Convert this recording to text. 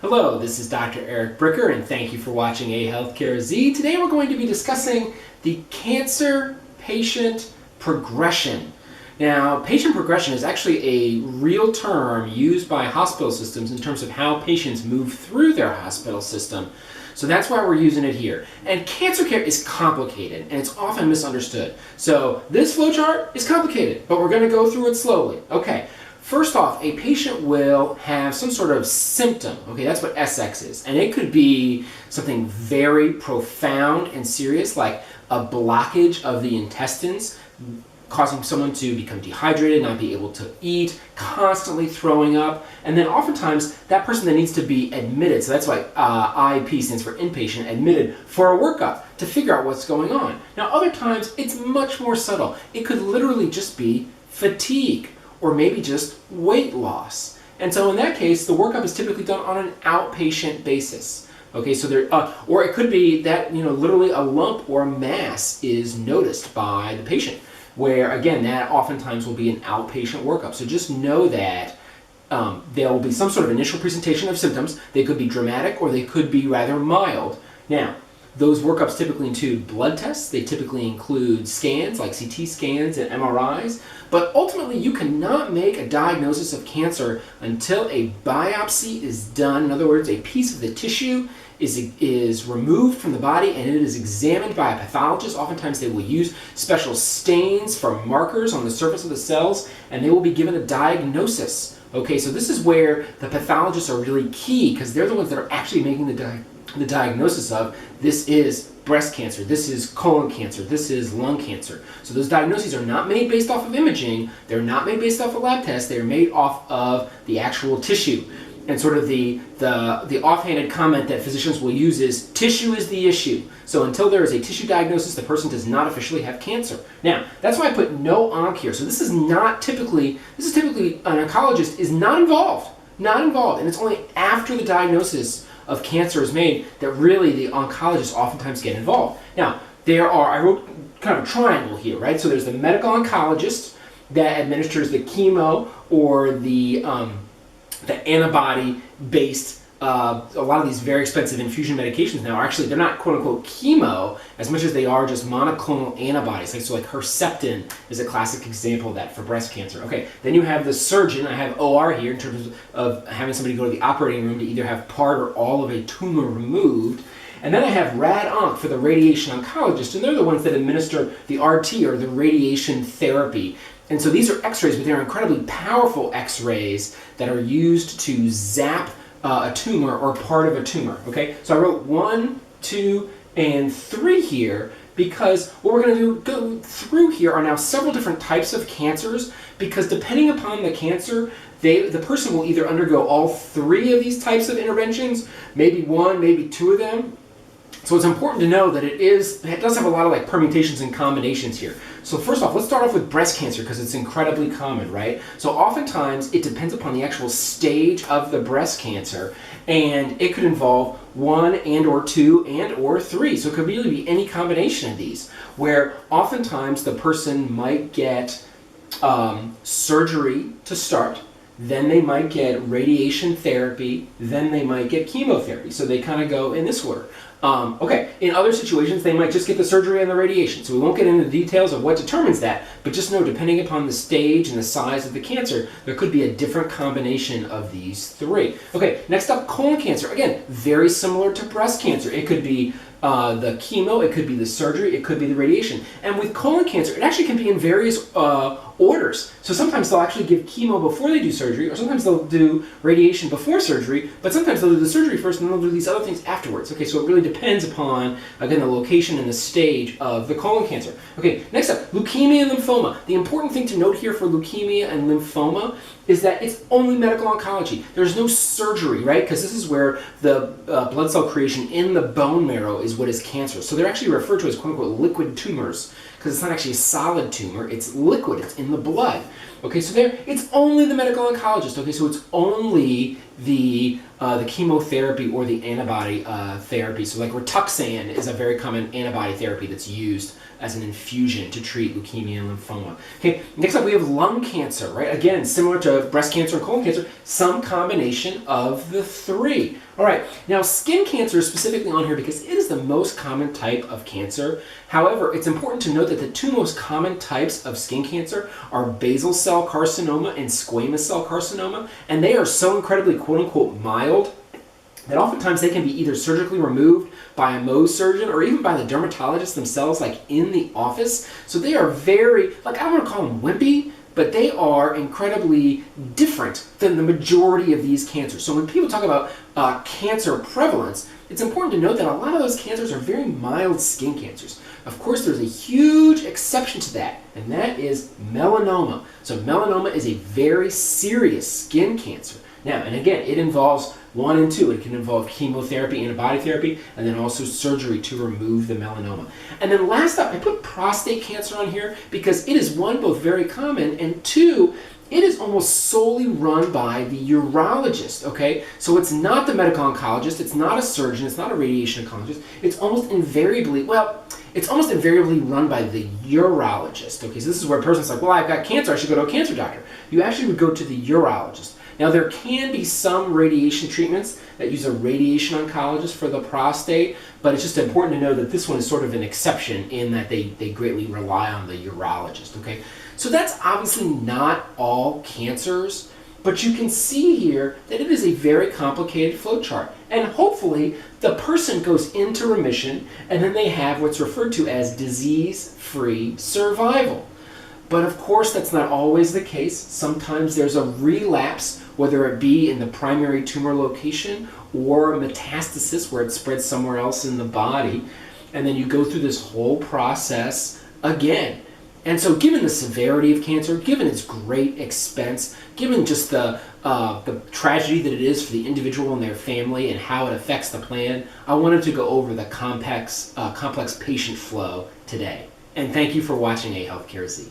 Hello, this is Dr. Eric Bricker, and thank you for watching AHealthcareZ. Today we're going to be discussing the cancer patient progression. Now, patient progression is actually a real term used by hospital systems in terms of how patients move through their hospital system. So that's why we're using it here. And cancer care is complicated, and it's often misunderstood. So this flowchart is complicated, but we're going to go through it slowly. Okay. First off, a patient will have some sort of symptom. Okay, that's what SX is. And it could be something very profound and serious, like a blockage of the intestines, causing someone to become dehydrated, not be able to eat, constantly throwing up. And then oftentimes, that person then needs to be admitted. So that's why IP stands for inpatient, admitted for a workup to figure out what's going on. Now, other times, it's much more subtle. It could literally just be fatigue, or maybe just weight loss. And so in that case, the workup is typically done on an outpatient basis. Okay, so there, or it could be that, literally a lump or a mass is noticed by the patient, where again, that oftentimes will be an outpatient workup. So just know that there will be some sort of initial presentation of symptoms. They could be dramatic or they could be rather mild. Now, those workups typically include blood tests. They typically include scans like CT scans and MRIs. But ultimately, you cannot make a diagnosis of cancer until a biopsy is done. In other words, a piece of the tissue is removed from the body and it is examined by a pathologist. Oftentimes, they will use special stains for markers on the surface of the cells, and they will be given a diagnosis. Okay, so this is where the pathologists are really key because they're the ones that are actually making the diagnosis of this is breast cancer, this is colon cancer, this is lung cancer. So those diagnoses are not made based off of imaging, they're not made based off of lab tests, they're made off of the actual tissue. And sort of the offhanded comment that physicians will use is tissue is the issue. So until there is a tissue diagnosis, the person does not officially have cancer. Now, that's why I put no onc here. So this is typically an oncologist is not involved, and it's only after the diagnosis of cancer is made that really the oncologists oftentimes get involved. Now, I wrote kind of a triangle here, right? So there's the medical oncologist that administers the chemo or the antibody-based, a lot of these very expensive infusion medications now are actually, they're not quote-unquote chemo as much as they are just monoclonal antibodies. Like Herceptin is a classic example of that for breast cancer. Okay, then you have the surgeon. I have OR here in terms of having somebody go to the operating room to either have part or all of a tumor removed. And then I have rad-onc for the radiation oncologist, and they're the ones that administer the RT or the radiation therapy. And so these are x-rays, but they're incredibly powerful x-rays that are used to zap a tumor or part of a tumor, okay? So I wrote 1, 2, and 3 here because what we're going to go through here are now several different types of cancers because depending upon the cancer, the person will either undergo all 3 of these types of interventions, maybe 1, maybe 2 of them. So it's important to know that it does have a lot of permutations and combinations here. So first off, let's start off with breast cancer because it's incredibly common, right? So oftentimes it depends upon the actual stage of the breast cancer, and it could involve 1 and or 2 and or 3. So it could really be any combination of these, where oftentimes the person might get surgery to start, then they might get radiation therapy, then they might get chemotherapy. So they kind of go in this order. Okay, in other situations, they might just get the surgery and the radiation. So we won't get into the details of what determines that, but just know depending upon the stage and the size of the cancer, there could be a different combination of these 3. Okay, next up, colon cancer. Again, very similar to breast cancer. It could be the chemo, it could be the surgery, it could be the radiation. And with colon cancer, it actually can be in various orders. So sometimes they'll actually give chemo before they do surgery, or sometimes they'll do radiation before surgery, but sometimes they'll do the surgery first and then they'll do these other things afterwards. Okay, so it really depends upon, again, the location and the stage of the colon cancer. Okay, next up, leukemia and lymphoma. The important thing to note here for leukemia and lymphoma is that it's only medical oncology. There's no surgery, right? Because this is where the blood cell creation in the bone marrow is what is cancerous. So they're actually referred to as quote-unquote liquid tumors because it's not actually a solid tumor, it's liquid, it's in the blood. Okay, so there, it's only the medical oncologist. Okay, so it's only the chemotherapy or the antibody therapy. So like Rituxan is a very common antibody therapy that's used as an infusion to treat leukemia and lymphoma. Okay, next up we have lung cancer, right? Again, similar to breast cancer and colon cancer, some combination of the three. All right, now skin cancer is specifically on here because it is the most common type of cancer. However, it's important to note that the two most common types of skin cancer are basal cell carcinoma and squamous cell carcinoma, and they are so incredibly quote-unquote mild that oftentimes they can be either surgically removed by a Mohs surgeon or even by the dermatologist themselves, like in the office. So they are very, like, I don't want to call them wimpy, but they are incredibly different than the majority of these cancers. So when people talk about cancer prevalence, it's important to note that a lot of those cancers are very mild skin cancers. Of course, there's a huge exception to that, and that is melanoma. So melanoma is a very serious skin cancer. Now, and again, it involves 1 and 2. It can involve chemotherapy, antibody therapy, and then also surgery to remove the melanoma. And then last up, I put prostate cancer on here because it is, 1, both very common, and 2, it is almost solely run by the urologist, okay? So it's not the medical oncologist, it's not a surgeon, it's not a radiation oncologist. It's almost invariably, run by the urologist, okay? So this is where a person's like, well, I've got cancer, I should go to a cancer doctor. You actually would go to the urologist. Now, there can be some radiation treatments that use a radiation oncologist for the prostate, but it's just important to know that this one is sort of an exception in that they greatly rely on the urologist, okay? So that's obviously not all cancers, but you can see here that it is a very complicated flowchart. And hopefully, the person goes into remission, and then they have what's referred to as disease-free survival. But of course, that's not always the case. Sometimes there's a relapse, whether it be in the primary tumor location or metastasis where it spreads somewhere else in the body. And then you go through this whole process again. And so given the severity of cancer, given its great expense, given just the tragedy that it is for the individual and their family and how it affects the plan, I wanted to go over the complex patient flow today. And thank you for watching AHealthcareZ.